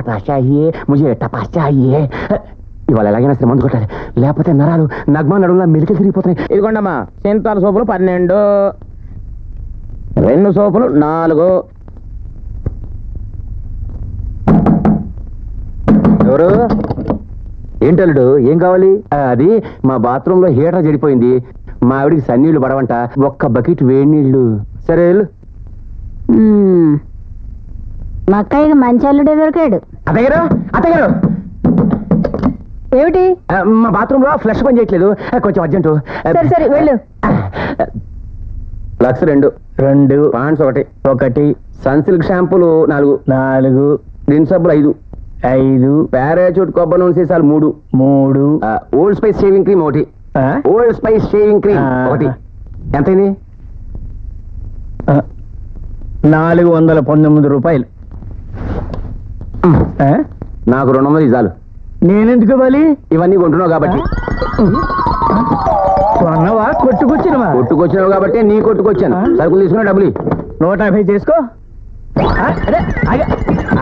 పట్ల चाहिए मुझे टपास चाहिए ఇవాళ ఎలాగైనా సరే మందు కొట్టాలి లేకపోతే నరాలు నగ్మా నడుములా మెలికలు తిరిగిపోతున్నాయి ఇదిగోండమ్మా సింతాల సోపులు 12 2 సోపులు 4 ఎవరు ఏంటల్లుడు ఏం కావాలి అది మా బాత్రూంలో హీటర్ చెడిపోయింది మా ఆవిడికి సన్నీళ్లు పడవంట ఒక్క బకెట్ వేడి నీళ్లు సరే మా అక్కయ్యకి మంచి అల్లుడే దొరికాడు అత్తగారు ఏమిటి మా బాత్రూమ్ లో ఫ్లష్ పని చేయట్లేదు కొంచెం అర్జెంటు సరే వెళ్ళు లక్స్ 2 పాండ్స్ 1 సన్సిల్క్ షాంపూలు 4 గ్రీన్ సబ్బులు 5 పారాచూట్ కొబ్బరి నూనె సీసాలు 3 old spice shaving cream 1 old spice shaving cream 1 ఎంతైంది 419 రూపాయలు నాకు 200 ఇవ్వాలి నేనెందుకు ఇవ్వాలి ఇవన్నీ కొంటున్నావు కాబట్టి కొన్నవా కొట్టుకొచ్చినావు కాబట్టి నీ కొట్టుకొచ్చాను సరుకులు తీసుకున్నా డబ్బులు 150 చేసుకో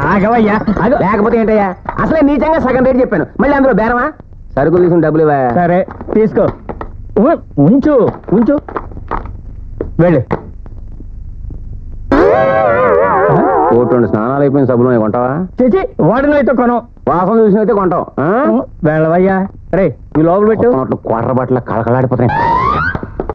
ఆగవయ్యా లేకపోతే ఏంటయ్యా అసలే నీచంగా సగం రేటు చెప్పాను మళ్ళీ అందులో బేరమా సరుకులు తీసుకుని డబ్బులు ఇవ్వా సరే తీసుకో ఉంచు వెళ్ళి కోటి స్నానాలు అయిపోయిన సబ్బులు కొంటావా చేచి వాడిని అయితే కొనం వాసన చూసిన అయితే కొంటావు వెళ్ళవయ్యా రే ఈ లోపల పెట్టు కొర్ర బట్టలు కళకళాడిపోతాయి